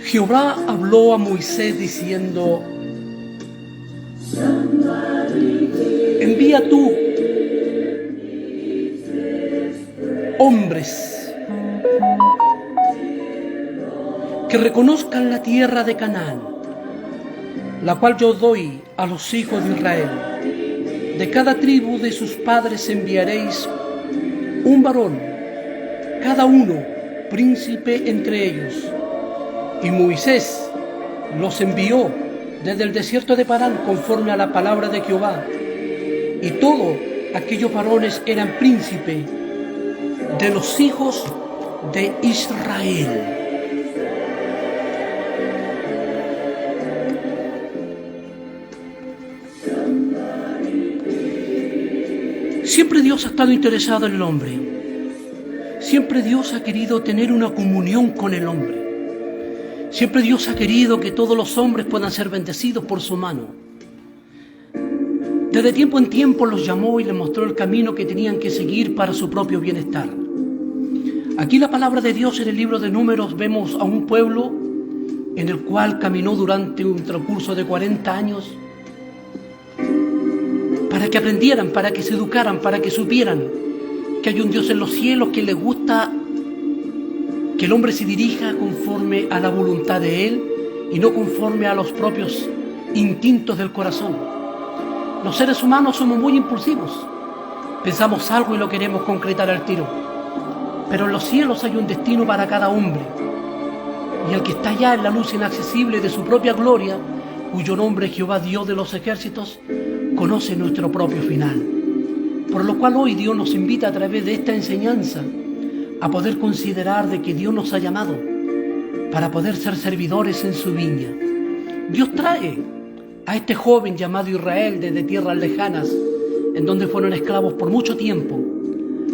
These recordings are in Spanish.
Jehová habló a Moisés diciendo: envía tú hombres que reconozcan la tierra de Canaán, la cual yo doy a los hijos de Israel. De cada tribu de sus padres enviaréis un varón, cada uno príncipe entre ellos. Y Moisés los envió desde el desierto de Parán conforme a la palabra de Jehová. Y todos aquellos varones eran príncipes de los hijos de Israel. Siempre Dios ha estado interesado en el hombre. Siempre Dios ha querido tener una comunión con el hombre. Siempre Dios ha querido que todos los hombres puedan ser bendecidos por su mano. Desde tiempo en tiempo los llamó y les mostró el camino que tenían que seguir para su propio bienestar. Aquí la palabra de Dios en el libro de Números vemos a un pueblo en el cual caminó durante un transcurso de 40 años para que aprendieran, para que se educaran, para que supieran que hay un Dios en los cielos que les gusta que el hombre se dirija conforme a la voluntad de Él y no conforme a los propios instintos del corazón. Los seres humanos somos muy impulsivos. Pensamos algo y lo queremos concretar al tiro. Pero en los cielos hay un destino para cada hombre. Y el que está allá en la luz inaccesible de su propia gloria, cuyo nombre es Jehová Dios de los ejércitos, conoce nuestro propio final. Por lo cual hoy Dios nos invita a través de esta enseñanza a poder considerar de que Dios nos ha llamado para poder ser servidores en su viña. Dios trae a este joven llamado Israel desde tierras lejanas, en donde fueron esclavos por mucho tiempo,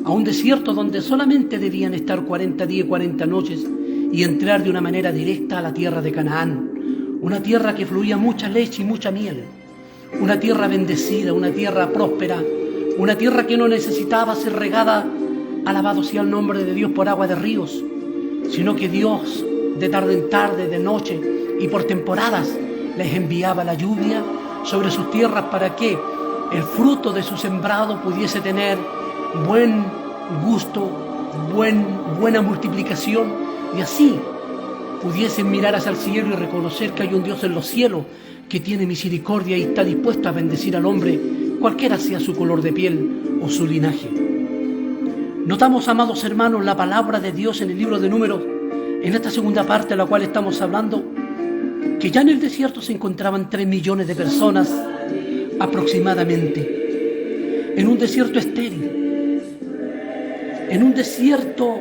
a un desierto donde solamente debían estar 40 días y 40 noches y entrar de una manera directa a la tierra de Canaán, una tierra que fluía mucha leche y mucha miel, una tierra bendecida, una tierra próspera, una tierra que no necesitaba ser regada, alabado sea el nombre de Dios, por agua de ríos, sino que Dios de tarde en tarde, de noche y por temporadas les enviaba la lluvia sobre sus tierras para que el fruto de su sembrado pudiese tener buen gusto, buena multiplicación, y así pudiesen mirar hacia el cielo y reconocer que hay un Dios en los cielos que tiene misericordia y está dispuesto a bendecir al hombre, cualquiera sea su color de piel o su linaje. Notamos, amados hermanos, la palabra de Dios en el libro de Números, en esta segunda parte de la cual estamos hablando, que ya en el desierto se encontraban 3 millones de personas aproximadamente, en un desierto estéril, en un desierto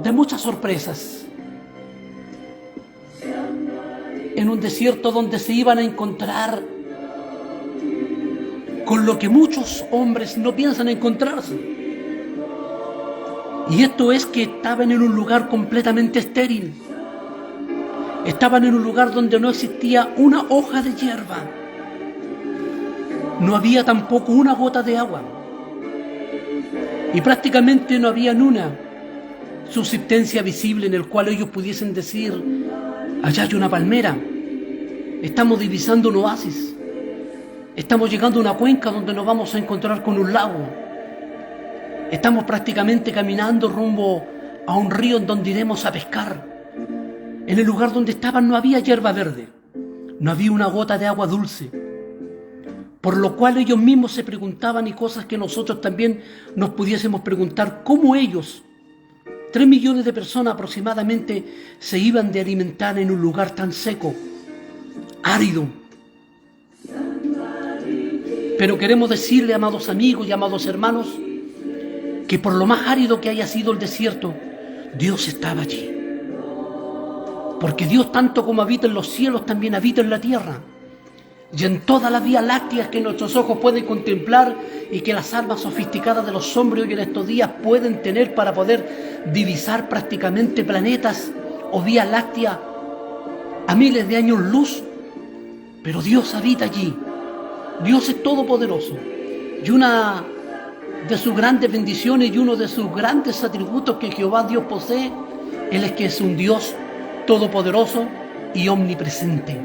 de muchas sorpresas, en un desierto donde se iban a encontrar con lo que muchos hombres no piensan encontrarse. Y esto es que estaban en un lugar completamente estéril. Estaban en un lugar donde no existía una hoja de hierba. No había tampoco una gota de agua. Y prácticamente no había una subsistencia visible en el cual ellos pudiesen decir: allá hay una palmera, estamos divisando un oasis, estamos llegando a una cuenca donde nos vamos a encontrar con un lago, estamos prácticamente caminando rumbo a un río en donde iremos a pescar. En el lugar donde estaban no había hierba verde, no había una gota de agua dulce, por lo cual ellos mismos se preguntaban, y cosas que nosotros también nos pudiésemos preguntar, cómo ellos, 3 millones de personas aproximadamente, se iban de alimentar en un lugar tan seco, árido. Pero queremos decirle, amados amigos y amados hermanos, que por lo más árido que haya sido el desierto, Dios estaba allí. Porque Dios, tanto como habita en los cielos, también habita en la tierra. Y en todas las vías lácteas que nuestros ojos pueden contemplar y que las almas sofisticadas de los hombres hoy en estos días pueden tener para poder divisar prácticamente planetas o vías lácteas a miles de años luz. Pero Dios habita allí. Dios es todopoderoso. Y una de sus grandes bendiciones y uno de sus grandes atributos que Jehová Dios posee Él es que es un Dios todopoderoso y omnipresente,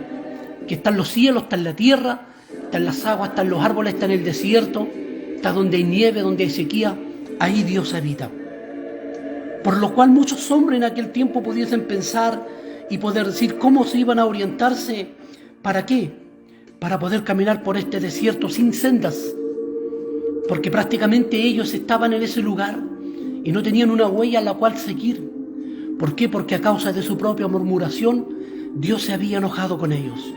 que está en los cielos, está en la tierra, está en las aguas, está en los árboles, está en el desierto, está donde hay nieve, donde hay sequía, ahí Dios habita. Por lo cual muchos hombres en aquel tiempo pudiesen pensar y poder decir cómo se iban a orientarse, ¿para qué? Para poder caminar por este desierto sin sendas, porque prácticamente ellos estaban en ese lugar y no tenían una huella a la cual seguir. ¿Por qué? Porque a causa de su propia murmuración, Dios se había enojado con ellos.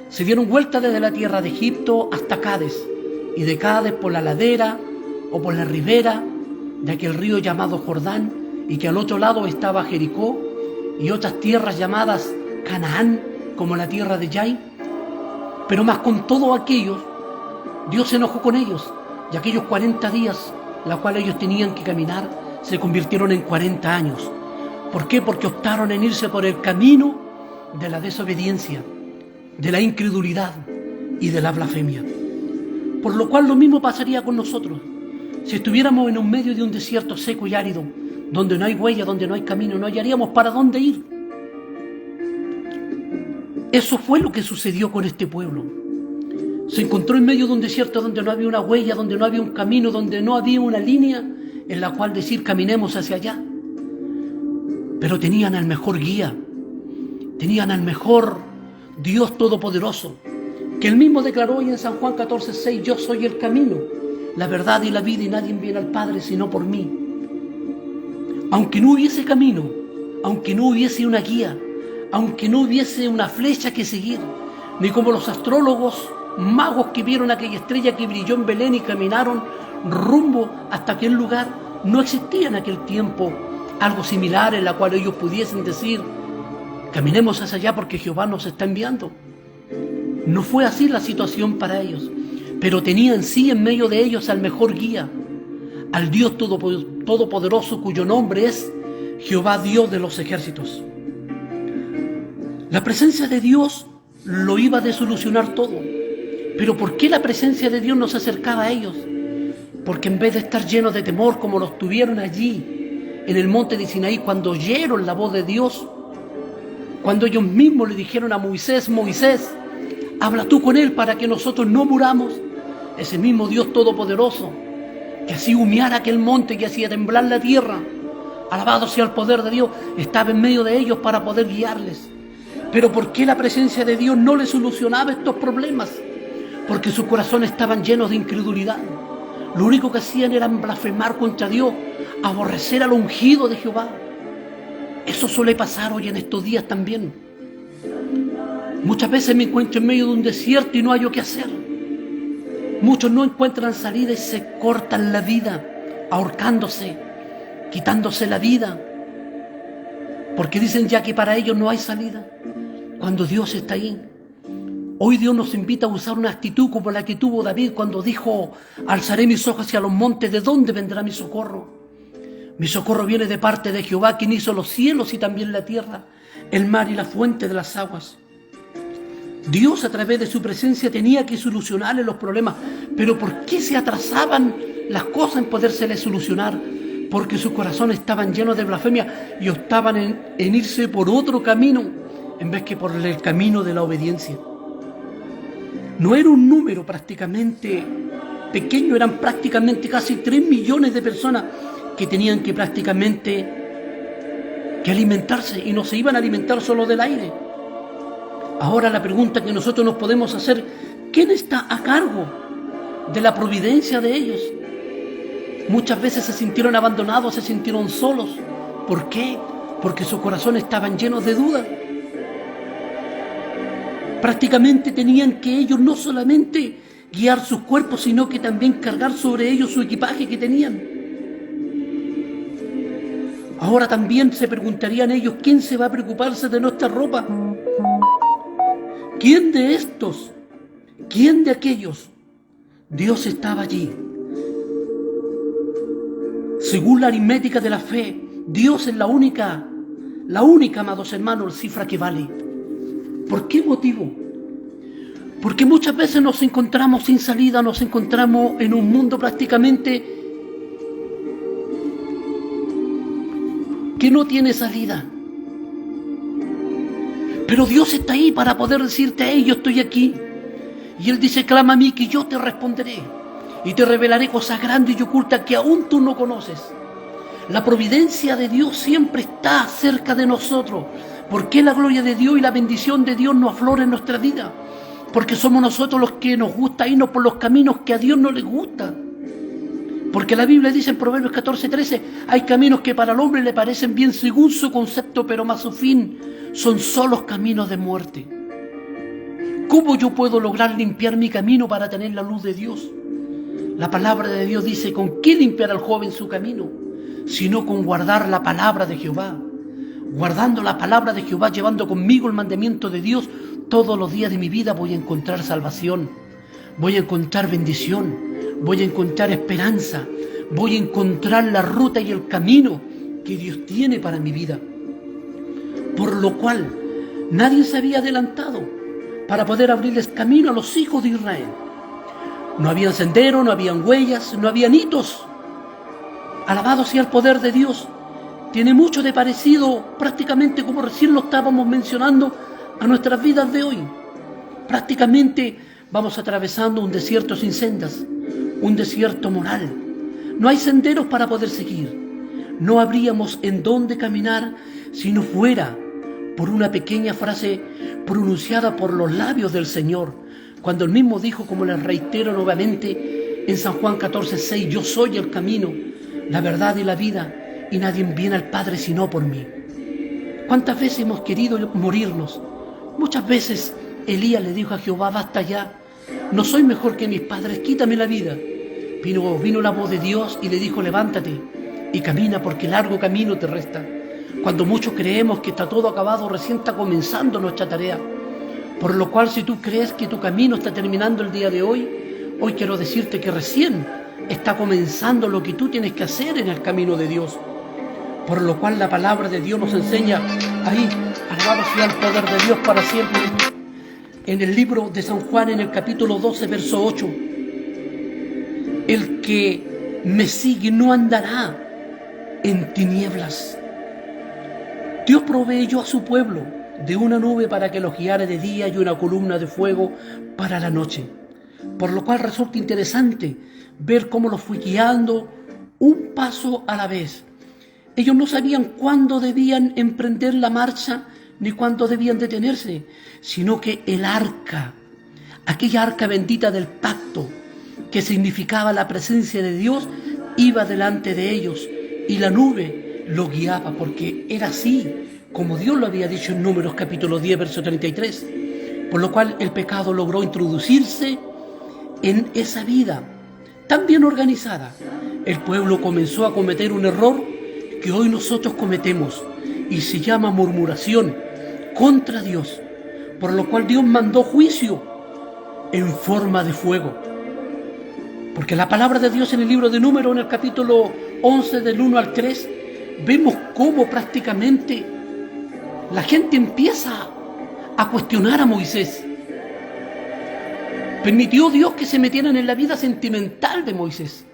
Se dieron vuelta desde la tierra de Egipto hasta Cádiz, y de Cádiz por la ladera o por la ribera de aquel río llamado Jordán, y que al otro lado estaba Jericó y otras tierras llamadas Canaán, como la tierra de Jai. Pero más con todos aquellos, Dios se enojó con ellos, y aquellos 40 días, la cual ellos tenían que caminar, se convirtieron en 40 años. ¿Por qué? Porque optaron en irse por el camino de la desobediencia, de la incredulidad y de la blasfemia. Por lo cual lo mismo pasaría con nosotros. Si estuviéramos en un medio de un desierto seco y árido, donde no hay huella, donde no hay camino, no hallaríamos para dónde ir. Eso fue lo que sucedió con este pueblo. Se encontró en medio de un desierto donde no había una huella, donde no había un camino, donde no había una línea en la cual decir caminemos hacia allá. Pero tenían al mejor guía, tenían al mejor Dios Todopoderoso, que Él mismo declaró hoy en San Juan 14:6, yo soy el camino, la verdad y la vida, y nadie viene al Padre sino por mí. Aunque no hubiese camino, aunque no hubiese una guía, aunque no hubiese una flecha que seguir, ni como los astrólogos magos que vieron aquella estrella que brilló en Belén y caminaron rumbo hasta aquel lugar, no existía en aquel tiempo algo similar en la cual ellos pudiesen decir caminemos hacia allá porque Jehová nos está enviando. No fue así la situación para ellos, pero tenían sí en medio de ellos al mejor guía, al Dios Todopoderoso, cuyo nombre es Jehová Dios de los ejércitos. La presencia de Dios lo iba a desolucionar todo. Pero ¿por qué la presencia de Dios no se acercaba a ellos? Porque en vez de estar llenos de temor como los tuvieron allí en el monte de Sinaí, cuando oyeron la voz de Dios, cuando ellos mismos le dijeron a Moisés, Moisés, habla tú con él para que nosotros no muramos. Ese mismo Dios Todopoderoso, que hacía humear aquel monte, que hacía temblar la tierra, alabado sea el poder de Dios, estaba en medio de ellos para poder guiarles. Pero ¿por qué la presencia de Dios no les solucionaba estos problemas? Porque sus corazones estaban llenos de incredulidad. Lo único que hacían era blasfemar contra Dios, aborrecer al ungido de Jehová. Eso suele pasar hoy en estos días también. Muchas veces me encuentro en medio de un desierto y no hallo qué hacer. Muchos no encuentran salida y se cortan la vida, ahorcándose, quitándose la vida, porque dicen ya que para ellos no hay salida, cuando Dios está ahí. Hoy Dios nos invita a usar una actitud como la que tuvo David cuando dijo, alzaré mis ojos hacia los montes, ¿de dónde vendrá mi socorro? Mi socorro viene de parte de Jehová, quien hizo los cielos y también la tierra, el mar y la fuente de las aguas. Dios a través de su presencia tenía que solucionarle los problemas, pero ¿por qué se atrasaban las cosas en podérseles solucionar? Porque sus corazones estaban llenos de blasfemia y optaban en irse por otro camino en vez que por el camino de la obediencia. No era un número prácticamente pequeño, eran prácticamente casi 3 millones de personas que tenían que prácticamente que alimentarse, y no se iban a alimentar solo del aire. Ahora la pregunta que nosotros nos podemos hacer, ¿quién está a cargo de la providencia de ellos? Muchas veces se sintieron abandonados, se sintieron solos. ¿Por qué? Porque sus corazones estaban llenos de dudas. Prácticamente tenían que ellos no solamente guiar sus cuerpos, sino que también cargar sobre ellos su equipaje que tenían. Ahora también se preguntarían ellos, ¿quién se va a preocuparse de nuestra ropa? ¿Quién de estos? ¿Quién de aquellos? Dios estaba allí. Según la aritmética de la fe, Dios es la única, amados hermanos, cifra que vale. ¿Por qué motivo? Porque muchas veces nos encontramos sin salida, nos encontramos en un mundo prácticamente que no tiene salida. Pero Dios está ahí para poder decirte: hey, yo estoy aquí. Y Él dice: clama a mí que yo te responderé y te revelaré cosas grandes y ocultas que aún tú no conoces. La providencia de Dios siempre está cerca de nosotros. ¿Por qué la gloria de Dios y la bendición de Dios no aflora en nuestra vida? Porque somos nosotros los que nos gusta irnos por los caminos que a Dios no le gusta. Porque la Biblia dice en Proverbios 14:13: hay caminos que para el hombre le parecen bien según su concepto, pero más su fin son solos caminos de muerte. ¿Cómo yo puedo lograr limpiar mi camino para tener la luz de Dios? La palabra de Dios dice: ¿con qué limpiar al joven su camino? Sino con guardar la palabra de Jehová. Guardando la palabra de Jehová, llevando conmigo el mandamiento de Dios, todos los días de mi vida voy a encontrar salvación, voy a encontrar bendición, voy a encontrar esperanza, voy a encontrar la ruta y el camino que Dios tiene para mi vida. Por lo cual, nadie se había adelantado para poder abrirles camino a los hijos de Israel. No habían sendero, no habían huellas, no habían hitos. Alabado sea el poder de Dios. Tiene mucho de parecido, prácticamente como recién lo estábamos mencionando, a nuestras vidas de hoy. Prácticamente vamos atravesando un desierto sin sendas, un desierto moral. No hay senderos para poder seguir. No habríamos en dónde caminar si no fuera por una pequeña frase pronunciada por los labios del Señor, cuando Él mismo dijo, como les reitero nuevamente en San Juan 14:6: yo soy el camino, la verdad y la vida, y nadie viene al Padre sino por mí. ¿Cuántas veces hemos querido morirnos? Muchas veces Elías le dijo a Jehová: basta ya, no soy mejor que mis padres, quítame la vida. Vino la voz de Dios y le dijo: levántate y camina, porque largo camino te resta. Cuando muchos creemos que está todo acabado, recién está comenzando nuestra tarea. Por lo cual, si tú crees que tu camino está terminando el día de hoy, hoy quiero decirte que recién está comenzando lo que tú tienes que hacer en el camino de Dios. Por lo cual la palabra de Dios nos enseña ahí, alabado sea el poder de Dios para siempre. En el libro de San Juan, en el capítulo 12, verso 8: el que me sigue no andará en tinieblas. Dios proveyó a su pueblo de una nube para que los guiara de día y una columna de fuego para la noche. Por lo cual resulta interesante ver cómo los fue guiando un paso a la vez. Ellos no sabían cuándo debían emprender la marcha ni cuándo debían detenerse, sino que el arca, aquella arca bendita del pacto, que significaba la presencia de Dios, iba delante de ellos y la nube lo guiaba, porque era así como Dios lo había dicho en Números capítulo 10, verso 33. Por lo cual el pecado logró introducirse en esa vida tan bien organizada. El pueblo comenzó a cometer un error que hoy nosotros cometemos y se llama murmuración contra Dios, por lo cual Dios mandó juicio en forma de fuego. Porque la palabra de Dios en el libro de Números, en el capítulo 11 del 1 al 3, vemos cómo prácticamente la gente empieza a cuestionar a Moisés. Permitió Dios que se metieran en la vida sentimental de Moisés.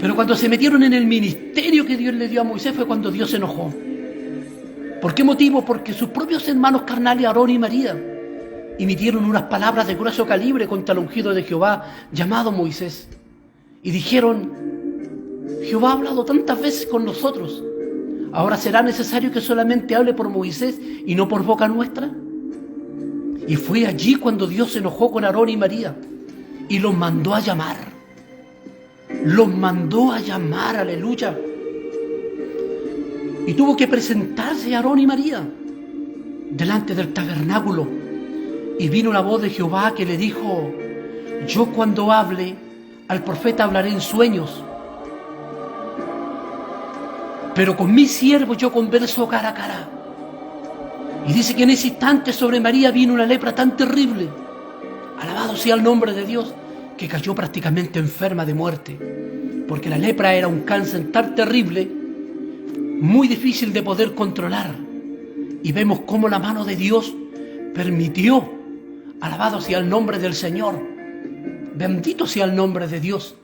Pero cuando se metieron en el ministerio que Dios le dio a Moisés fue cuando Dios se enojó. ¿Por qué motivo? Porque sus propios hermanos carnales, Aarón y María, emitieron unas palabras de grueso calibre contra el ungido de Jehová llamado Moisés. Y dijeron: Jehová ha hablado tantas veces con nosotros, ¿ahora será necesario que solamente hable por Moisés y no por boca nuestra? Y fue allí cuando Dios se enojó con Aarón y María y los mandó a llamar. Los mandó a llamar, aleluya. Y tuvo que presentarse Aarón y María delante del tabernáculo. Y vino la voz de Jehová que le dijo: yo cuando hable al profeta hablaré en sueños, pero con mi siervo yo converso cara a cara. Y dice que en ese instante sobre María vino una lepra tan terrible, alabado sea el nombre de Dios, que cayó prácticamente enferma de muerte, porque la lepra era un cáncer tan terrible, muy difícil de poder controlar. Y vemos cómo la mano de Dios permitió, alabado sea el nombre del Señor, bendito sea el nombre de Dios,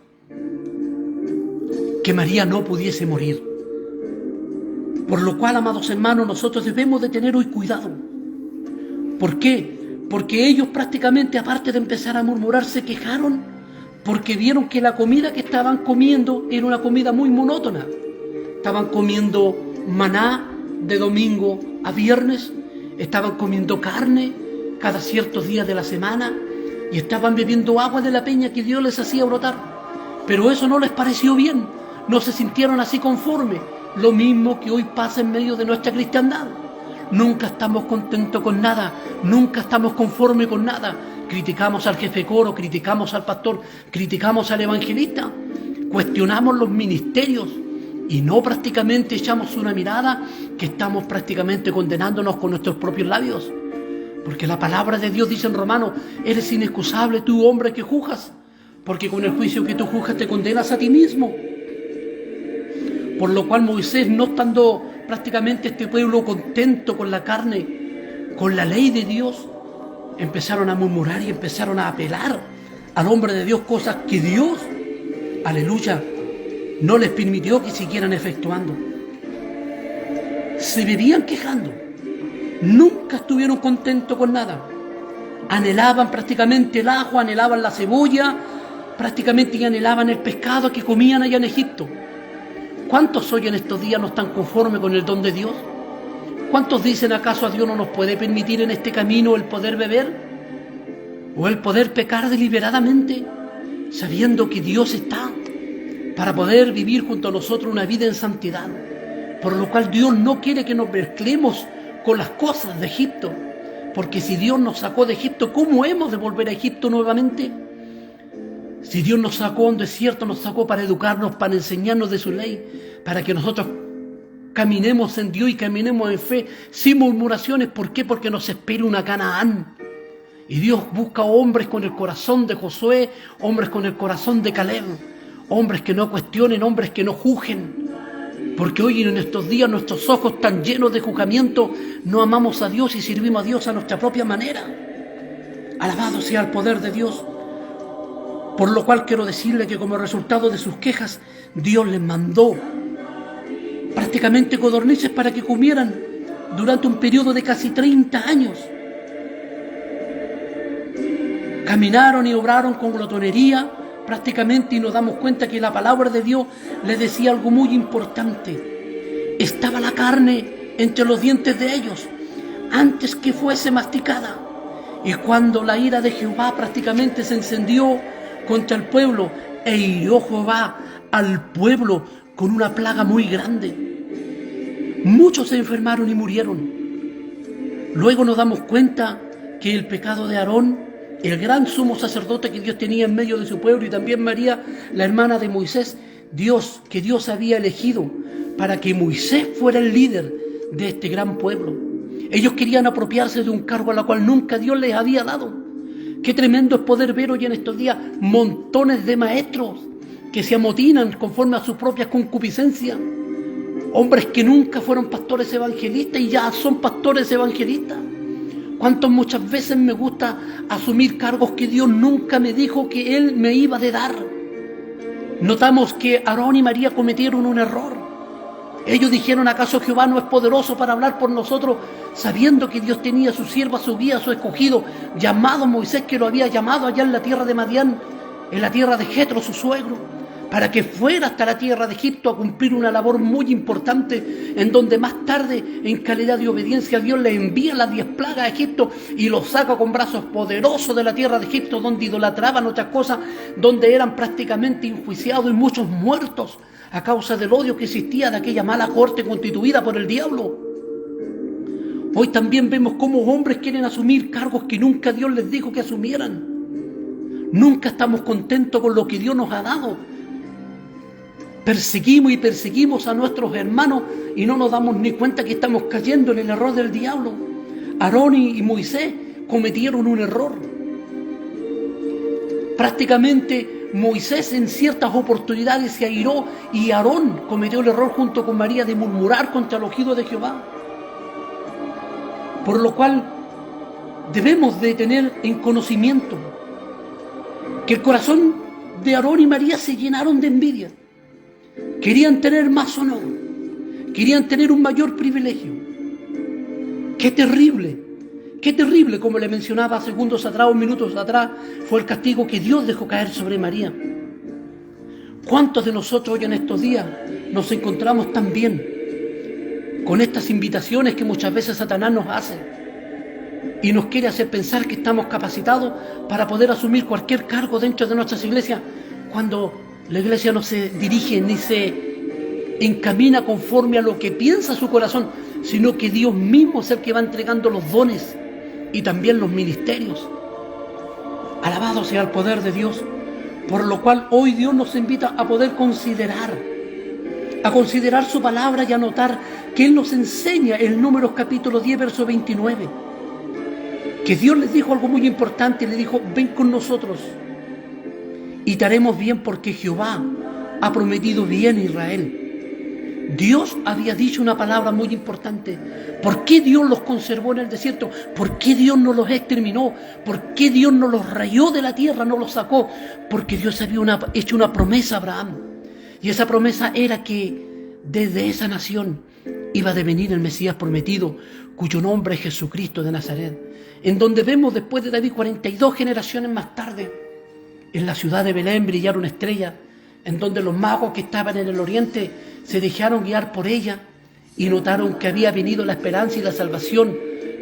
que María no pudiese morir. Por lo cual, amados hermanos, nosotros debemos de tener hoy cuidado. ¿Por qué? Porque ellos prácticamente, aparte de empezar a murmurar, se quejaron porque vieron que la comida que estaban comiendo era una comida muy monótona. Estaban comiendo maná de domingo a viernes, estaban comiendo carne cada ciertos días de la semana y estaban bebiendo agua de la peña que Dios les hacía brotar. Pero eso no les pareció bien, no se sintieron así conformes. Lo mismo que hoy pasa en medio de nuestra cristiandad. Nunca estamos contentos con nada, nunca estamos conformes con nada. Criticamos al jefe de coro, criticamos al pastor, criticamos al evangelista, cuestionamos los ministerios y no prácticamente echamos una mirada que estamos prácticamente condenándonos con nuestros propios labios. Porque la palabra de Dios dice en Romanos: eres inexcusable tú, hombre, que juzgas, porque con el juicio que tú juzgas te condenas a ti mismo. Por lo cual Moisés, no estando prácticamente este pueblo contento con la carne, con la ley de Dios, empezaron a murmurar y empezaron a apelar al hombre de Dios cosas que Dios, aleluya, no les permitió que siguieran efectuando. Se vivían quejando, nunca estuvieron contentos con nada. Anhelaban prácticamente el ajo, anhelaban la cebolla, prácticamente anhelaban el pescado que comían allá en Egipto. ¿Cuántos hoy en estos días no están conformes con el don de Dios? ¿Cuántos dicen, acaso a Dios no nos puede permitir en este camino el poder beber? ¿O el poder pecar deliberadamente? Sabiendo que Dios está para poder vivir junto a nosotros una vida en santidad. Por lo cual Dios no quiere que nos mezclemos con las cosas de Egipto. Porque si Dios nos sacó de Egipto, ¿cómo hemos de volver a Egipto nuevamente? Si Dios nos sacó a un desierto, nos sacó para educarnos, para enseñarnos de su ley, para que nosotros caminemos en Dios y caminemos en fe, sin murmuraciones. ¿Por qué? Porque nos espera una Canaán. Y Dios busca hombres con el corazón de Josué, hombres con el corazón de Caleb, hombres que no cuestionen, hombres que no juzguen. Porque hoy en estos días nuestros ojos están llenos de juzgamiento, no amamos a Dios y servimos a Dios a nuestra propia manera. Alabado sea el poder de Dios. Por lo cual quiero decirle que como resultado de sus quejas, Dios les mandó prácticamente codornices para que comieran durante un periodo de casi 30 años. Caminaron y obraron con glotonería prácticamente, y nos damos cuenta que la palabra de Dios les decía algo muy importante. Estaba la carne entre los dientes de ellos antes que fuese masticada. Y cuando la ira de Jehová prácticamente se encendió contra el pueblo, e hirió Jehová al pueblo con una plaga muy grande, muchos se enfermaron y murieron. Luego nos damos cuenta que el pecado de Aarón, el gran sumo sacerdote que Dios tenía en medio de su pueblo, y también María, la hermana de Moisés, que Dios había elegido para que Moisés fuera el líder de este gran pueblo. Ellos querían apropiarse de un cargo a la cual nunca Dios les había dado. Qué tremendo es poder ver hoy en estos días montones de maestros que se amotinan conforme a sus propias concupiscencias. Hombres que nunca fueron pastores evangelistas y ya son pastores evangelistas. ¿Cuántos muchas veces me gusta asumir cargos que Dios nunca me dijo que Él me iba a dar? Notamos que Aarón y María cometieron un error. Ellos dijeron, ¿acaso Jehová no es poderoso para hablar por nosotros? Sabiendo que Dios tenía a su siervo, a su guía, a su escogido, llamado Moisés, que lo había llamado allá en la tierra de Madián, en la tierra de Jetro, su suegro, para que fuera hasta la tierra de Egipto a cumplir una labor muy importante, en donde más tarde, en calidad de obediencia a Dios, le envía las 10 plagas a Egipto y los saca con brazos poderosos de la tierra de Egipto, donde idolatraban otras cosas, donde eran prácticamente enjuiciados y muchos muertos a causa del odio que existía de aquella mala corte constituida por el diablo. Hoy también vemos cómo hombres quieren asumir cargos que nunca Dios les dijo que asumieran. Nunca estamos contentos con lo que Dios nos ha dado. Perseguimos a nuestros hermanos y no nos damos ni cuenta que estamos cayendo en el error del diablo. Aarón y Moisés cometieron un error. Prácticamente Moisés en ciertas oportunidades se airó y Aarón cometió el error junto con María de murmurar contra el ungido de Jehová. Por lo cual debemos de tener en conocimiento que el corazón de Aarón y María se llenaron de envidia. Querían tener más honor, Querían tener un mayor privilegio. Qué terrible, como le mencionaba segundos atrás o minutos atrás, fue el castigo que Dios dejó caer sobre María. ¿Cuántos de nosotros hoy en estos días nos encontramos tan bien con estas invitaciones que muchas veces Satanás nos hace y nos quiere hacer pensar que estamos capacitados para poder asumir cualquier cargo dentro de nuestras iglesias, cuando la iglesia no se dirige ni se encamina conforme a lo que piensa su corazón, sino que Dios mismo es el que va entregando los dones y también los ministerios? Alabado sea el poder de Dios, por lo cual hoy Dios nos invita a poder considerar su palabra y a notar que Él nos enseña en Números capítulo 10, verso 29, que Dios les dijo algo muy importante, le dijo: ven con nosotros y te haremos bien, porque Jehová ha prometido bien a Israel. Dios había dicho una palabra muy importante. ¿Por qué Dios los conservó en el desierto? ¿Por qué Dios no los exterminó? ¿Por qué Dios no los rayó de la tierra, no los sacó? Porque Dios había hecho una promesa a Abraham. Y esa promesa era que desde esa nación iba a devenir el Mesías prometido, cuyo nombre es Jesucristo de Nazaret. En donde vemos después de David, 42 generaciones más tarde, en la ciudad de Belén brillar una estrella, en donde los magos que estaban en el oriente se dejaron guiar por ella y notaron que había venido la esperanza y la salvación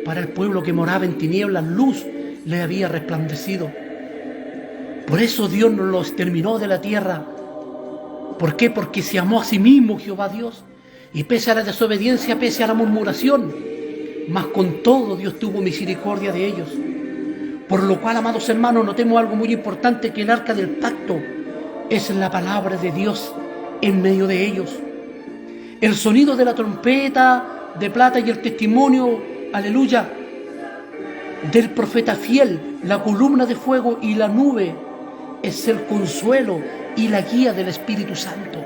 para el pueblo que moraba en tinieblas. Luz le había resplandecido. Por eso Dios no los exterminó de la tierra. ¿Por qué? Porque se amó a sí mismo Jehová Dios, y pese a la desobediencia, pese a la murmuración, mas con todo Dios tuvo misericordia de ellos. Por lo cual, amados hermanos, notemos algo muy importante, que el arca del pacto es la palabra de Dios en medio de ellos. El sonido de la trompeta de plata y el testimonio, aleluya, del profeta fiel, la columna de fuego y la nube, es el consuelo y la guía del Espíritu Santo.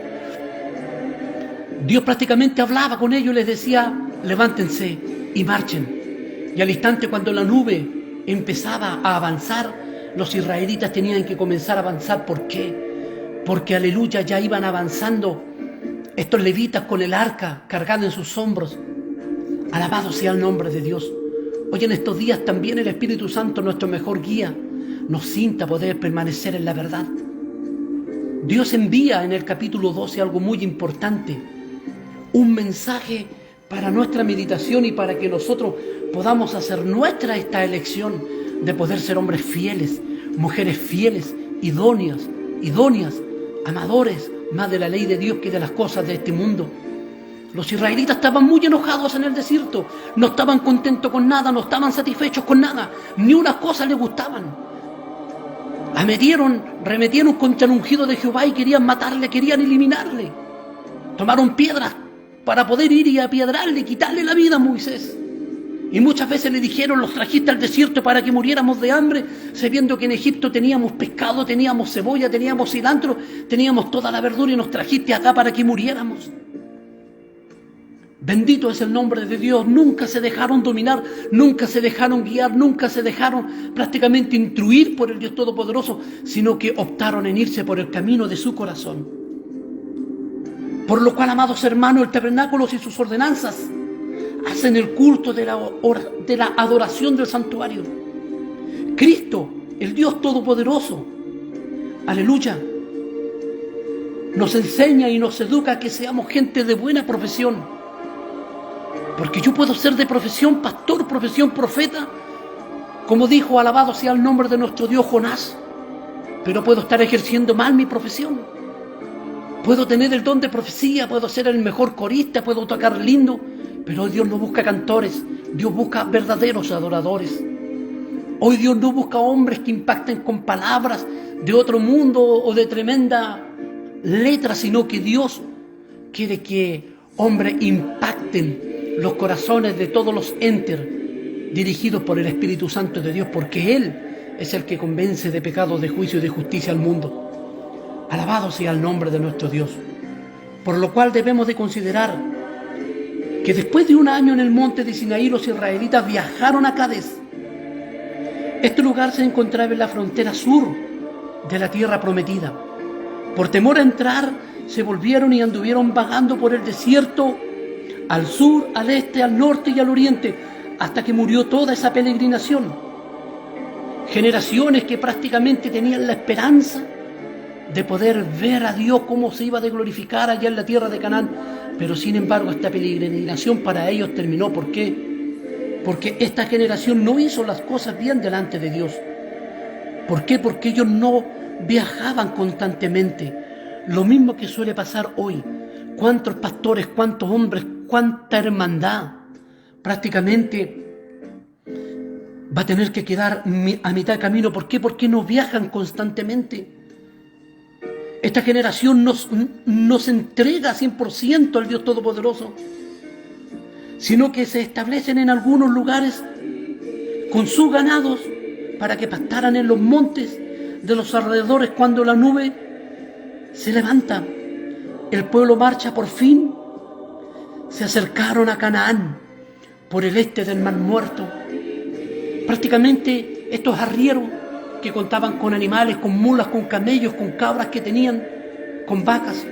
Dios prácticamente hablaba con ellos y les decía: levántense y marchen. Y al instante, cuando la nube empezaba a avanzar, los israelitas tenían que comenzar a avanzar. ¿Por qué? Porque, aleluya, ya iban avanzando estos levitas con el arca cargada en sus hombros. Alabado sea el nombre de Dios. Hoy en estos días también el Espíritu Santo, nuestro mejor guía, nos insta a poder permanecer en la verdad. Dios envía en el capítulo 12 algo muy importante, un mensaje para nuestra meditación y para que nosotros podamos hacer nuestra esta elección de poder ser hombres fieles, mujeres fieles, idóneas, amadores más de la ley de Dios que de las cosas de este mundo. Los israelitas estaban muy enojados en el desierto, no estaban contentos con nada, no estaban satisfechos con nada, ni una cosa les gustaban. Remetieron contra el ungido de Jehová y querían matarle, querían eliminarle. Tomaron piedras para poder ir y apiedrarle, quitarle la vida a Moisés. Y muchas veces le dijeron: los trajiste al desierto para que muriéramos de hambre, sabiendo que en Egipto teníamos pescado, teníamos cebolla, teníamos cilantro, teníamos toda la verdura, y nos trajiste acá para que muriéramos. Bendito es el nombre de Dios. Nunca se dejaron dominar, nunca se dejaron guiar, nunca se dejaron prácticamente instruir por el Dios Todopoderoso, sino que optaron en irse por el camino de su corazón. Por lo cual, amados hermanos, el tabernáculo y sus ordenanzas hacen el culto de la adoración del santuario. Cristo, el Dios Todopoderoso, aleluya, nos enseña y nos educa a que seamos gente de buena profesión. Porque yo puedo ser de profesión pastor, profesión profeta, como dijo, alabado sea el nombre de nuestro Dios, Jonás, pero puedo estar ejerciendo mal mi profesión. Puedo tener el don de profecía, puedo ser el mejor corista, puedo tocar lindo, pero hoy Dios no busca cantores, Dios busca verdaderos adoradores. Hoy Dios no busca hombres que impacten con palabras de otro mundo o de tremenda letra, sino que Dios quiere que hombres impacten los corazones de todos los entes dirigidos por el Espíritu Santo de Dios, porque Él es el que convence de pecado, de juicio y de justicia al mundo. Alabado sea el nombre de nuestro Dios. Por lo cual debemos de considerar que después de un año en el monte de Sinaí, los israelitas viajaron a Cades. Este lugar se encontraba en la frontera sur de la tierra prometida. Por temor a entrar, se volvieron y anduvieron vagando por el desierto al sur, al este, al norte y al oriente, hasta que murió toda esa peregrinación. Generaciones que prácticamente tenían la esperanza de poder ver a Dios cómo se iba a glorificar allá en la tierra de Canaán, pero sin embargo esta peregrinación para ellos terminó. ¿Por qué? Porque esta generación no hizo las cosas bien delante de Dios. ¿Por qué? Porque ellos no viajaban constantemente. Lo mismo que suele pasar hoy. ¿Cuántos pastores, cuántos hombres, cuánta hermandad prácticamente va a tener que quedar a mitad de camino? ¿Por qué? Porque no viajan constantemente. Esta generación no se entrega 100% al Dios Todopoderoso, sino que se establecen en algunos lugares con sus ganados para que pastaran en los montes de los alrededores. Cuando la nube se levanta, el pueblo marcha por fin. Se acercaron a Canaán por el este del Mar Muerto. Prácticamente estos arrieros que contaban con animales, con mulas, con camellos, con cabras que tenían, con vacas,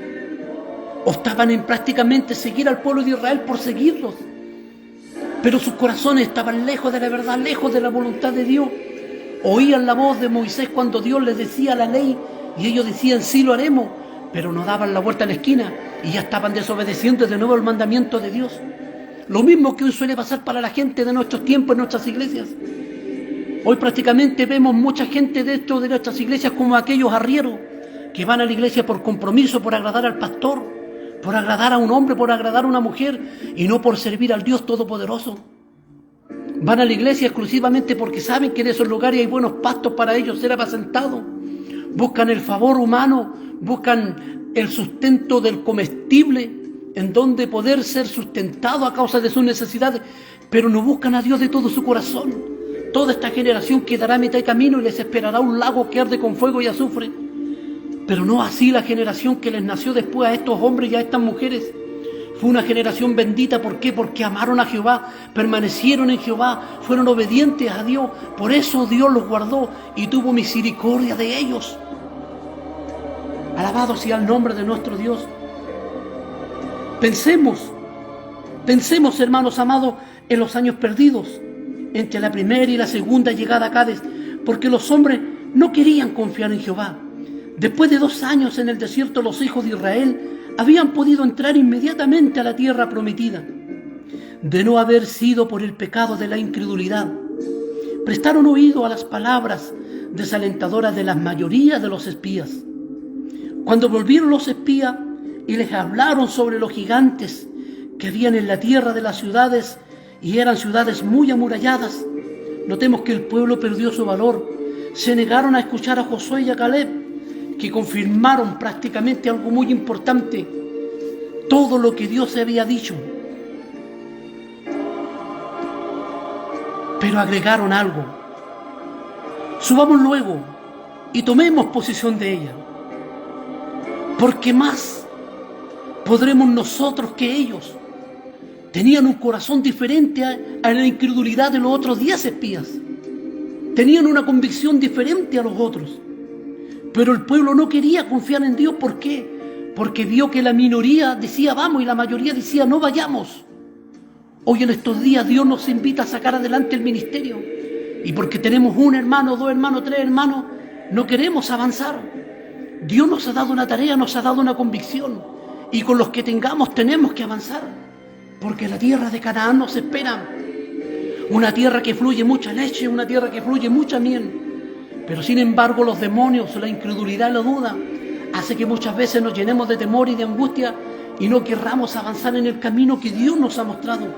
optaban en prácticamente seguir al pueblo de Israel por seguirlos. Pero sus corazones estaban lejos de la verdad, lejos de la voluntad de Dios. Oían la voz de Moisés cuando Dios les decía la ley y ellos decían sí lo haremos, pero no daban la vuelta a la esquina y ya estaban desobedeciendo de nuevo el mandamiento de Dios. Lo mismo que hoy suele pasar para la gente de nuestros tiempos en nuestras iglesias. Hoy prácticamente vemos mucha gente dentro de nuestras iglesias como aquellos arrieros que van a la iglesia por compromiso, por agradar al pastor, por agradar a un hombre, por agradar a una mujer y no por servir al Dios Todopoderoso. Van a la iglesia exclusivamente porque saben que en esos lugares hay buenos pastos para ellos ser apacentados. Buscan el favor humano, buscan el sustento del comestible en donde poder ser sustentado a causa de sus necesidades, pero no buscan a Dios de todo su corazón. Toda esta generación quedará a mitad de camino y les esperará un lago que arde con fuego y azufre. Pero no así la generación que les nació después a estos hombres y a estas mujeres. Fue una generación bendita. ¿Por qué? Porque amaron a Jehová, permanecieron en Jehová, fueron obedientes a Dios. Por eso Dios los guardó y tuvo misericordia de ellos. Alabado sea el nombre de nuestro Dios. Pensemos, hermanos amados, en los años perdidos entre la primera y la segunda llegada a Cádiz, porque los hombres no querían confiar en Jehová. Después de 2 años en el desierto, los hijos de Israel habían podido entrar inmediatamente a la tierra prometida. De no haber sido por el pecado de la incredulidad, prestaron oído a las palabras desalentadoras de la mayoría de los espías. Cuando volvieron los espías y les hablaron sobre los gigantes que habían en la tierra de las ciudades, y eran ciudades muy amuralladas, notemos que el pueblo perdió su valor. Se negaron a escuchar a Josué y a Caleb, que confirmaron prácticamente algo muy importante: todo lo que Dios había dicho. Pero agregaron algo: subamos luego y tomemos posesión de ella, porque más podremos nosotros que ellos. Tenían un corazón diferente a la incredulidad de los otros 10 espías. Tenían una convicción diferente a los otros. Pero el pueblo no quería confiar en Dios. ¿Por qué? Porque vio que la minoría decía vamos y la mayoría decía no vayamos. Hoy en estos días Dios nos invita a sacar adelante el ministerio. Y porque tenemos 1 hermano, 2 hermanos, 3 hermanos, no queremos avanzar. Dios nos ha dado una tarea, nos ha dado una convicción. Y con los que tengamos tenemos que avanzar. Porque la tierra de Canaán nos espera. Una tierra que fluye mucha leche, una tierra que fluye mucha miel. Pero sin embargo los demonios, la incredulidad y la duda hace que muchas veces nos llenemos de temor y de angustia y no querramos avanzar en el camino que Dios nos ha mostrado.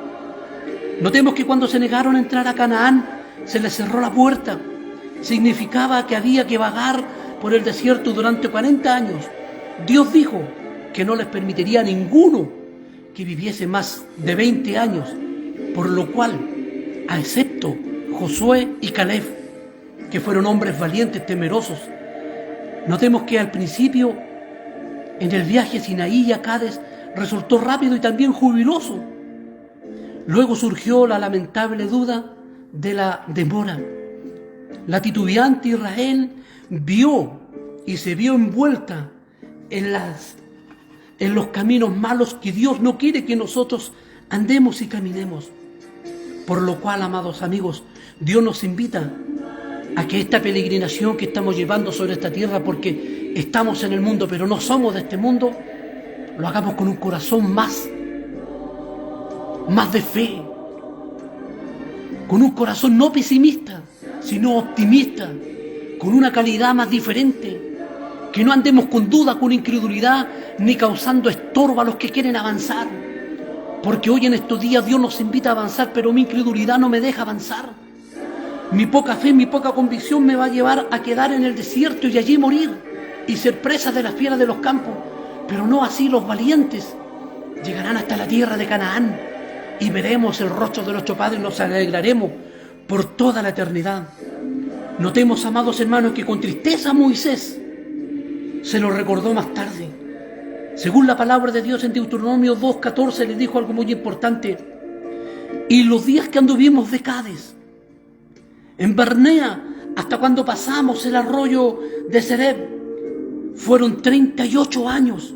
Notemos que cuando se negaron a entrar a Canaán, se les cerró la puerta. Significaba que había que vagar por el desierto durante 40 años. Dios dijo que no les permitiría a ninguno que viviese más de 20 años, por lo cual, excepto Josué y Caleb, que fueron hombres valientes, temerosos, notemos que al principio, en el viaje a Sinaí y a Cádiz, resultó rápido y también jubiloso. Luego surgió la lamentable duda de la demora. La titubeante Israel vio y se vio envuelta en los caminos malos que Dios no quiere que nosotros andemos y caminemos. Por lo cual, amados amigos, Dios nos invita a que esta peregrinación que estamos llevando sobre esta tierra, porque estamos en el mundo, pero no somos de este mundo, lo hagamos con un corazón más de fe, con un corazón no pesimista, sino optimista, con una calidad más diferente, que no andemos con duda, con incredulidad, ni causando estorbo a los que quieren avanzar. Porque hoy en estos días Dios nos invita a avanzar, pero mi incredulidad no me deja avanzar. Mi poca fe, mi poca convicción me va a llevar a quedar en el desierto y allí morir y ser presa de las fieras de los campos. Pero no así los valientes. Llegarán hasta la tierra de Canaán y veremos el rostro de nuestro Padre y nos alegraremos por toda la eternidad. Notemos, amados hermanos, que con tristeza Moisés se lo recordó más tarde. Según la palabra de Dios en Deuteronomio 2:14 le dijo algo muy importante. Y los días que anduvimos de Cades, en Barnea, hasta cuando pasamos el arroyo de Sereb, fueron 38 años,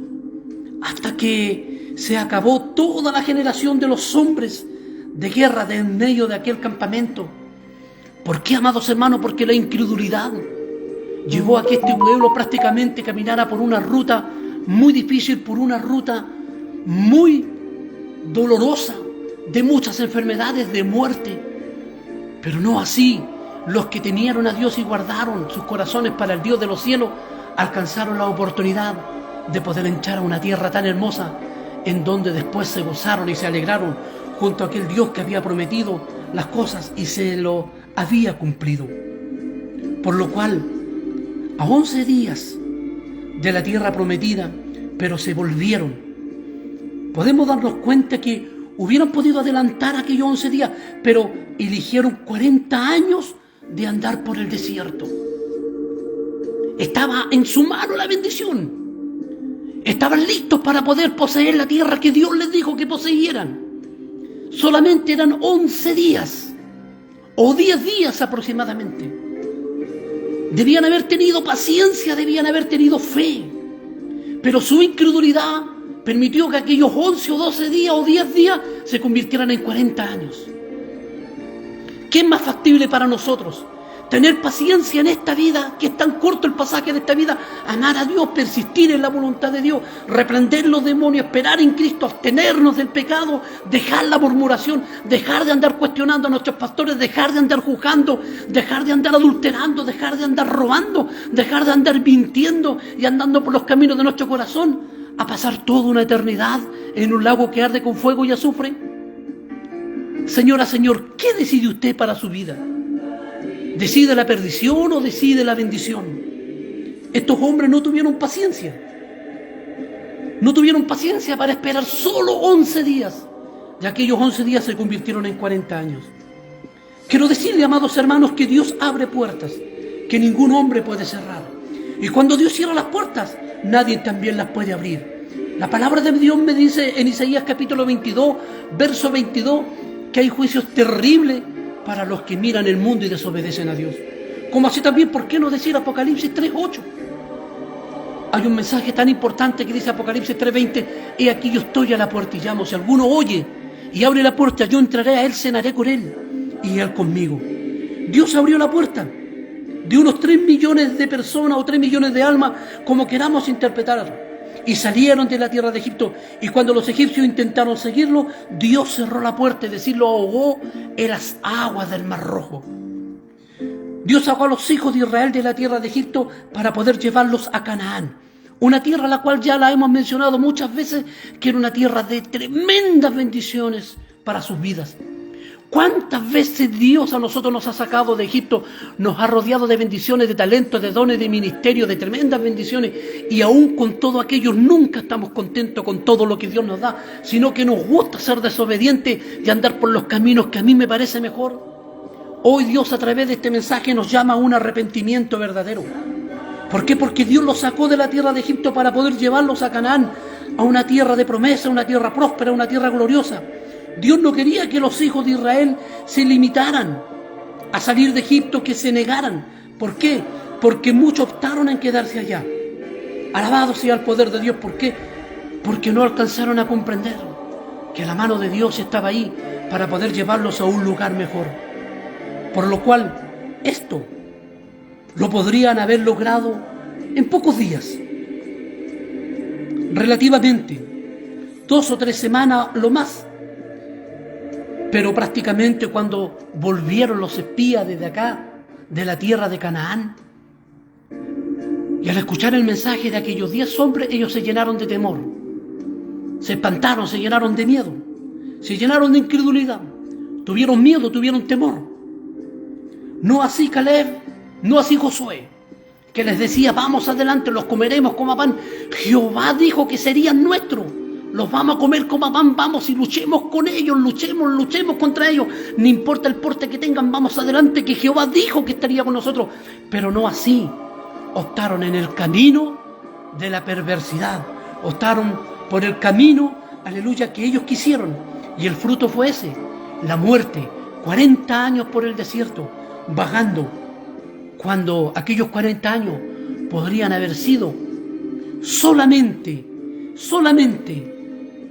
hasta que se acabó toda la generación de los hombres de guerra de en medio de aquel campamento. ¿Por qué, amados hermanos? Porque la incredulidad llevó a que este pueblo prácticamente caminara por una ruta muy difícil, por una ruta muy dolorosa, de muchas enfermedades, de muerte. Pero no así, los que temieron a Dios y guardaron sus corazones para el Dios de los cielos, alcanzaron la oportunidad de poder entrar a una tierra tan hermosa, en donde después se gozaron y se alegraron junto a aquel Dios que había prometido las cosas y se lo había cumplido. Por lo cual, a 11 días de la tierra prometida, pero se volvieron. Podemos darnos cuenta que hubieran podido adelantar aquellos 11 días, pero eligieron 40 años de andar por el desierto. Estaba en su mano la bendición. Estaban listos para poder poseer la tierra que Dios les dijo que poseyeran. Solamente eran 11 días, o 10 días aproximadamente. Debían haber tenido paciencia, debían haber tenido fe, pero su incredulidad permitió que aquellos 11 o 12 días o 10 días se convirtieran en 40 años. ¿Qué es más factible para nosotros? Tener paciencia en esta vida, que es tan corto el pasaje de esta vida, amar a Dios, persistir en la voluntad de Dios, reprender los demonios, esperar en Cristo, abstenernos del pecado, dejar la murmuración, dejar de andar cuestionando a nuestros pastores, dejar de andar juzgando, dejar de andar adulterando, dejar de andar robando, dejar de andar mintiendo y andando por los caminos de nuestro corazón, a pasar toda una eternidad en un lago que arde con fuego y azufre. Señora, Señor, ¿qué decide usted para su vida? ¿Decide la perdición o decide la bendición? Estos hombres no tuvieron paciencia. No tuvieron paciencia para esperar solo 11 días. Y aquellos 11 días se convirtieron en 40 años. Quiero decirle, amados hermanos, que Dios abre puertas que ningún hombre puede cerrar. Y cuando Dios cierra las puertas, nadie también las puede abrir. La palabra de Dios me dice en Isaías capítulo 22, verso 22, que hay juicios terribles para los que miran el mundo y desobedecen a Dios. Como así también, ¿por qué no decir Apocalipsis 3:8? Hay un mensaje tan importante que dice Apocalipsis 3:20, he aquí yo estoy a la puerta y llamo, si alguno oye y abre la puerta, yo entraré a él, cenaré con él y él conmigo. Dios abrió la puerta de unos 3 millones de personas o 3 millones de almas, como queramos interpretar, y salieron de la tierra de Egipto. Y cuando los egipcios intentaron seguirlo, Dios cerró la puerta, es decir, lo ahogó en las aguas del Mar Rojo. Dios sacó a los hijos de Israel de la tierra de Egipto para poder llevarlos a Canaán, una tierra a la cual ya la hemos mencionado muchas veces, que era una tierra de tremendas bendiciones para sus vidas. ¿Cuántas veces Dios a nosotros nos ha sacado de Egipto, nos ha rodeado de bendiciones, de talentos, de dones, de ministerio, de tremendas bendiciones, y aún con todo aquello nunca estamos contentos con todo lo que Dios nos da, sino que nos gusta ser desobedientes y andar por los caminos que a mí me parece mejor? Hoy Dios, a través de este mensaje, nos llama a un arrepentimiento verdadero. ¿Por qué? Porque Dios los sacó de la tierra de Egipto para poder llevarlos a Canaán, a una tierra de promesa, una tierra próspera, una tierra gloriosa. Dios no quería que los hijos de Israel se limitaran a salir de Egipto, que se negaran. ¿Por qué? Porque muchos optaron en quedarse allá. Alabado sea el poder de Dios. ¿Por qué? Porque no alcanzaron a comprender que la mano de Dios estaba ahí para poder llevarlos a un lugar mejor. Por lo cual, esto lo podrían haber logrado en pocos días. Relativamente, 2 o 3 semanas lo más. Pero prácticamente cuando volvieron los espías desde acá, de la tierra de Canaán, y al escuchar el mensaje de aquellos 10 hombres, ellos se llenaron de temor, se espantaron, se llenaron de miedo, se llenaron de incredulidad, tuvieron miedo, tuvieron temor. No así Caleb, no así Josué, que les decía: vamos adelante, los comeremos como pan. Jehová dijo que serían nuestros, los vamos a comer como pan, vamos y luchemos con ellos, luchemos contra ellos, no importa el porte que tengan, vamos adelante, que Jehová dijo que estaría con nosotros. Pero no así, optaron en el camino de la perversidad, optaron por el camino, aleluya, que ellos quisieron, y el fruto fue ese, la muerte. 40 años por el desierto, vagando, cuando aquellos 40 años podrían haber sido solamente,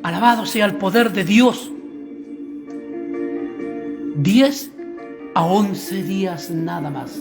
alabado sea el poder de Dios, 10 a 11 días nada más.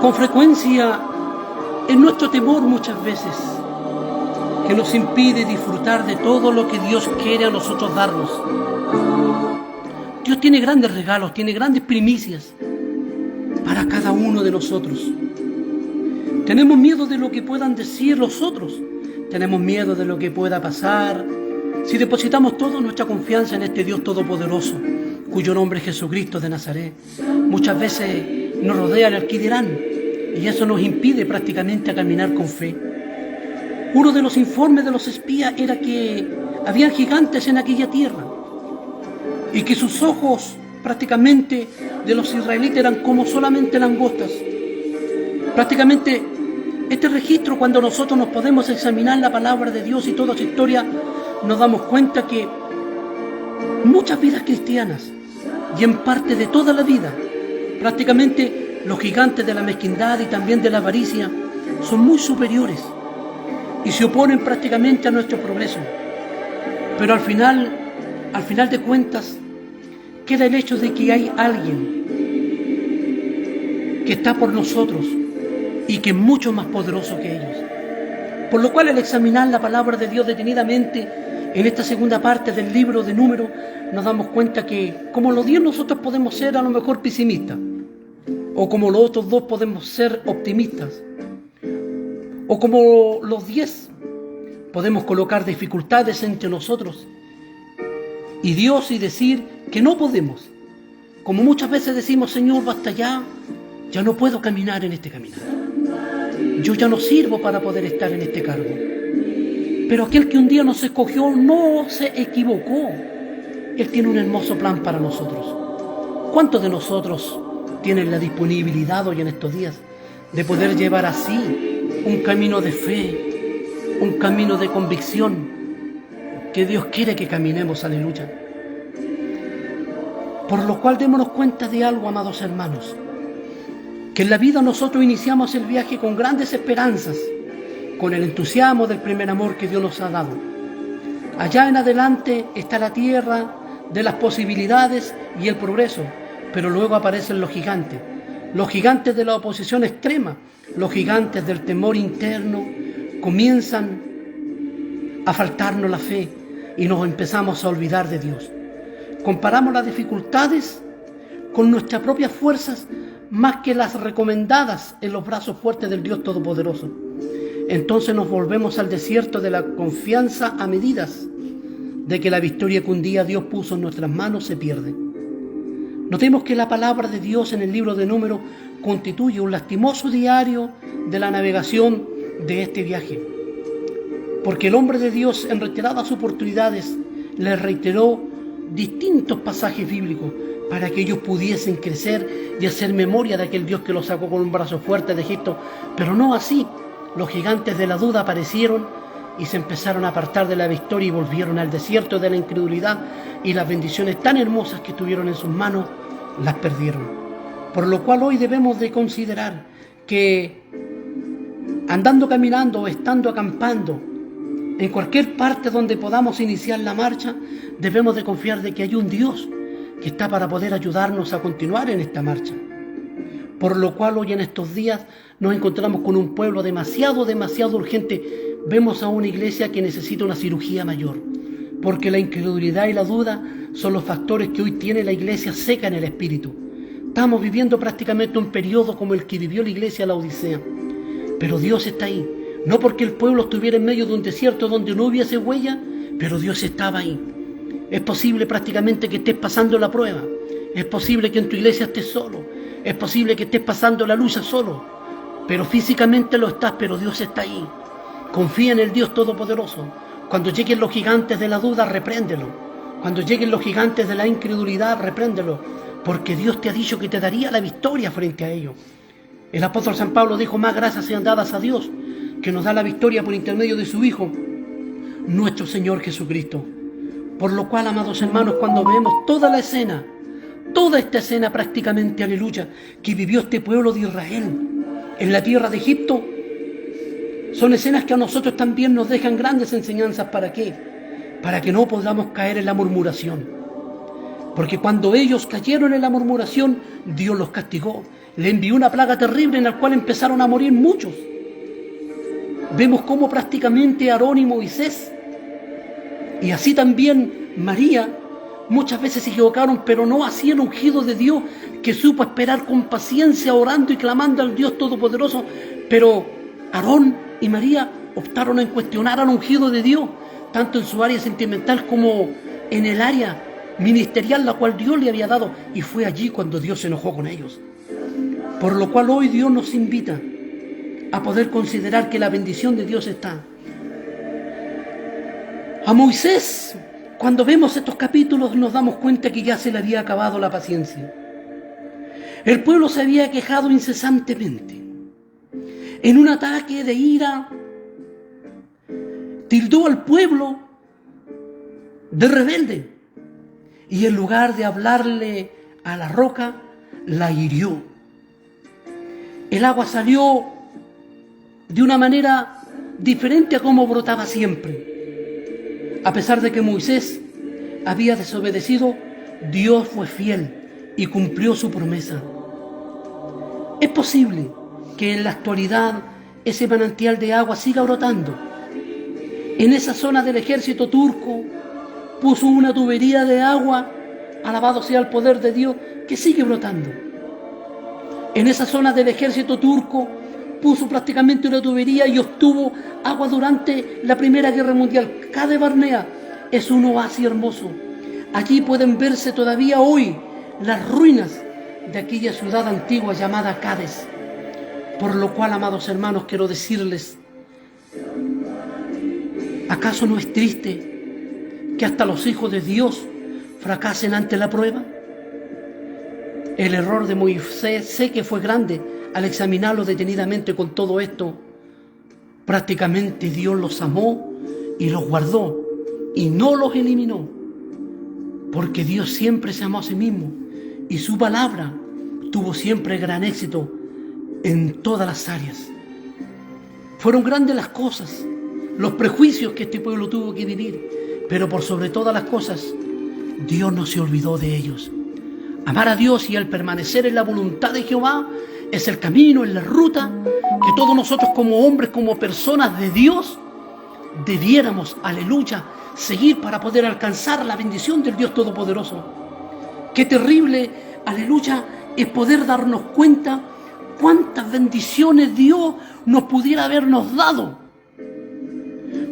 Con frecuencia es nuestro temor muchas veces que nos impide disfrutar de todo lo que Dios quiere a nosotros darnos. Dios tiene grandes regalos, tiene grandes primicias, para cada uno de nosotros. Tenemos miedo de lo que puedan decir los otros. Tenemos miedo de lo que pueda pasar si depositamos toda nuestra confianza en este Dios todopoderoso, cuyo nombre es Jesucristo de Nazaret. Muchas veces nos rodea el alquidirán y eso nos impide prácticamente a caminar con fe. Uno de los informes de los espías era que habían gigantes en aquella tierra y que sus ojos prácticamente de los israelitas eran como solamente langostas. Prácticamente este registro, cuando nosotros nos podemos examinar la palabra de Dios y toda su historia, nos damos cuenta que muchas vidas cristianas y en parte de toda la vida, prácticamente los gigantes de la mezquindad y también de la avaricia son muy superiores y se oponen prácticamente a nuestro progreso. Pero al final de cuentas, queda el hecho de que hay alguien que está por nosotros y que es mucho más poderoso que ellos. Por lo cual, al examinar la palabra de Dios detenidamente en esta segunda parte del libro de Números, nos damos cuenta que como los 10 nosotros podemos ser a lo mejor pesimistas, o como los otros 2 podemos ser optimistas, o como los 10 podemos colocar dificultades entre nosotros y Dios y decir que no podemos. Como muchas veces decimos: Señor, basta ya no puedo caminar en este caminar. Yo ya no sirvo para poder estar en este cargo. Pero aquel que un día nos escogió no se equivocó. Él tiene un hermoso plan para nosotros. ¿Cuántos de nosotros tienen la disponibilidad hoy en estos días de poder llevar así un camino de fe, un camino de convicción que Dios quiere que caminemos? Aleluya. Por lo cual démonos cuenta de algo, amados hermanos, que en la vida nosotros iniciamos el viaje con grandes esperanzas, con el entusiasmo del primer amor que Dios nos ha dado. Allá en adelante está la tierra de las posibilidades y el progreso, pero luego aparecen los gigantes de la oposición extrema, los gigantes del temor interno. Comienzan a faltarnos la fe y nos empezamos a olvidar de Dios. Comparamos las dificultades con nuestras propias fuerzas más que las recomendadas en los brazos fuertes del Dios Todopoderoso. Entonces nos volvemos al desierto de la confianza a medidas de que la victoria que un día Dios puso en nuestras manos se pierde. Notemos que la palabra de Dios en el libro de Números constituye un lastimoso diario de la navegación de este viaje, porque el hombre de Dios en reiteradas oportunidades les reiteró distintos pasajes bíblicos para que ellos pudiesen crecer y hacer memoria de aquel Dios que los sacó con un brazo fuerte de Egipto. Pero no así. Los gigantes de la duda aparecieron y se empezaron a apartar de la victoria y volvieron al desierto de la incredulidad, y las bendiciones tan hermosas que tuvieron en sus manos las perdieron. Por lo cual hoy debemos de considerar que andando, caminando o estando acampando en cualquier parte donde podamos iniciar la marcha, debemos de confiar de que hay un Dios que está para poder ayudarnos a continuar en esta marcha. Por lo cual hoy en estos días nos encontramos con un pueblo demasiado urgente. Vemos a una iglesia que necesita una cirugía mayor, porque la incredulidad y la duda son los factores que hoy tiene la iglesia seca en el espíritu. Estamos viviendo prácticamente un periodo como el que vivió la iglesia de la Odisea, pero Dios está ahí, no porque el pueblo estuviera en medio de un desierto donde no hubiese huella, pero Dios estaba ahí. Es posible prácticamente que estés pasando la prueba, es posible que en tu iglesia estés solo, es posible que estés pasando la lucha solo, pero físicamente lo estás, pero Dios está ahí. Confía en el Dios Todopoderoso. Cuando lleguen los gigantes de la duda, repréndelo. Cuando lleguen los gigantes de la incredulidad, repréndelo, porque Dios te ha dicho que te daría la victoria frente a ellos. El apóstol San Pablo dijo: más gracias sean dadas a Dios, que nos da la victoria por intermedio de su Hijo, nuestro Señor Jesucristo. Por lo cual, amados hermanos, cuando vemos toda esta escena prácticamente, aleluya, que vivió este pueblo de Israel en la tierra de Egipto, son escenas que a nosotros también nos dejan grandes enseñanzas. ¿Para qué? Para que no podamos caer en la murmuración. Porque cuando ellos cayeron en la murmuración, Dios los castigó. Le envió una plaga terrible en la cual empezaron a morir muchos. Vemos cómo prácticamente Aarón y Moisés, y así también María, muchas veces se equivocaron, pero no hacían ungido de Dios que supo esperar con paciencia, orando y clamando al Dios Todopoderoso. Pero Aarón y María optaron en cuestionar al ungido de Dios, tanto en su área sentimental como en el área ministerial, la cual Dios le había dado. Y fue allí cuando Dios se enojó con ellos. Por lo cual hoy Dios nos invita a poder considerar que la bendición de Dios está. A Moisés, cuando vemos estos capítulos, nos damos cuenta que ya se le había acabado la paciencia. El pueblo se había quejado incesantemente. En un ataque de ira, tildó al pueblo de rebelde. Y en lugar de hablarle a la roca, la hirió. El agua salió de una manera diferente a como brotaba siempre. A pesar de que Moisés había desobedecido, Dios fue fiel y cumplió su promesa. Es posible que en la actualidad ese manantial de agua siga brotando. En esa zona del ejército turco puso una tubería de agua, alabado sea el poder de Dios, que sigue brotando. En esa zona del ejército turco puso prácticamente una tubería y obtuvo agua durante la Primera Guerra Mundial. Cade Barnea es un oasis hermoso. Allí pueden verse todavía hoy las ruinas de aquella ciudad antigua llamada Cádiz. Por lo cual, amados hermanos, quiero decirles, ¿acaso no es triste que hasta los hijos de Dios fracasen ante la prueba? El error de Moisés sé que fue grande al examinarlo detenidamente con todo esto. Prácticamente Dios los amó y los guardó y no los eliminó, porque Dios siempre se amó a sí mismo y su palabra tuvo siempre gran éxito en todas las áreas. Fueron grandes las cosas, los prejuicios que este pueblo tuvo que vivir, pero por sobre todas las cosas, Dios no se olvidó de ellos. Amar a Dios y el permanecer en la voluntad de Jehová es el camino, es la ruta que todos nosotros como hombres, como personas de Dios, debiéramos, aleluya, seguir para poder alcanzar la bendición del Dios Todopoderoso. Qué terrible, aleluya, es poder darnos cuenta cuántas bendiciones Dios nos pudiera habernos dado.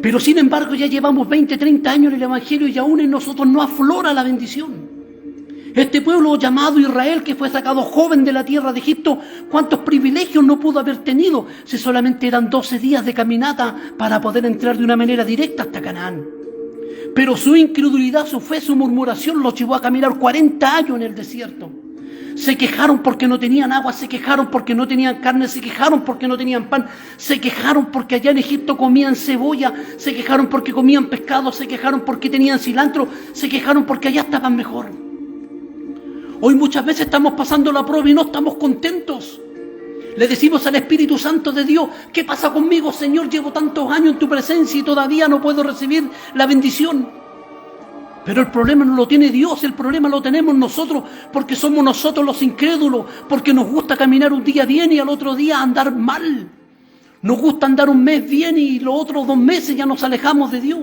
Pero sin embargo ya llevamos 20, 30 años en el Evangelio y aún en nosotros no aflora la bendición. Este pueblo llamado Israel, que fue sacado joven de la tierra de Egipto, ¿cuántos privilegios no pudo haber tenido si solamente eran 12 días de caminata para poder entrar de una manera directa hasta Canaán? Pero su incredulidad, su fe, su murmuración los llevó a caminar 40 años en el desierto. Se quejaron porque no tenían agua, se quejaron porque no tenían carne, se quejaron porque no tenían pan, se quejaron porque allá en Egipto comían cebolla, se quejaron porque comían pescado, se quejaron porque tenían cilantro, se quejaron porque allá estaban mejor. Hoy muchas veces estamos pasando la prueba y no estamos contentos. Le decimos al Espíritu Santo de Dios, ¿qué pasa conmigo, Señor? Llevo tantos años en tu presencia y todavía no puedo recibir la bendición. Pero el problema no lo tiene Dios, el problema lo tenemos nosotros, porque somos nosotros los incrédulos, porque nos gusta caminar un día bien y al otro día andar mal. Nos gusta andar un mes bien y los otros 2 meses ya nos alejamos de Dios.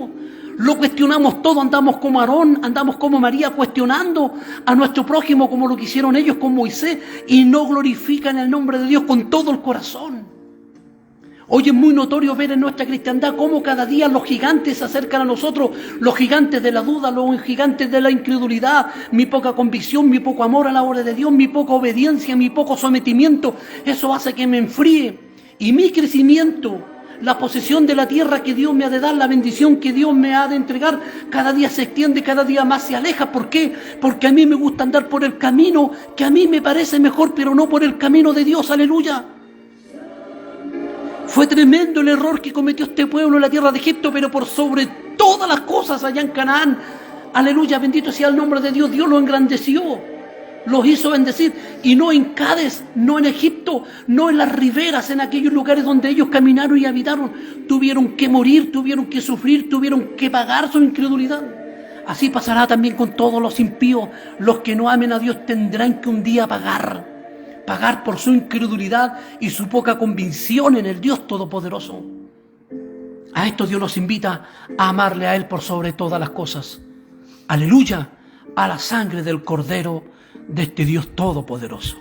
Lo cuestionamos todo, andamos como Aarón, andamos como María, cuestionando a nuestro prójimo como lo que hicieron ellos con Moisés y no glorifican el nombre de Dios con todo el corazón. Hoy es muy notorio ver en nuestra cristiandad cómo cada día los gigantes se acercan a nosotros, los gigantes de la duda, los gigantes de la incredulidad, mi poca convicción, mi poco amor a la obra de Dios, mi poca obediencia, mi poco sometimiento. Eso hace que me enfríe y mi crecimiento, la posesión de la tierra que Dios me ha de dar, la bendición que Dios me ha de entregar, cada día se extiende, cada día más se aleja. ¿Por qué? Porque a mí me gusta andar por el camino que a mí me parece mejor, pero no por el camino de Dios. Aleluya. Fue tremendo el error que cometió este pueblo en la tierra de Egipto, pero por sobre todas las cosas allá en Canaán, aleluya, bendito sea el nombre de Dios, Dios lo engrandeció. Los hizo bendecir, y no en Cádiz, no en Egipto, no en las riberas, en aquellos lugares donde ellos caminaron y habitaron. Tuvieron que morir, tuvieron que sufrir, tuvieron que pagar su incredulidad. Así pasará también con todos los impíos. Los que no amen a Dios tendrán que un día pagar por su incredulidad y su poca convicción en el Dios Todopoderoso. A esto Dios nos invita a amarle a Él por sobre todas las cosas. Aleluya, a la sangre del Cordero de este Dios todopoderoso.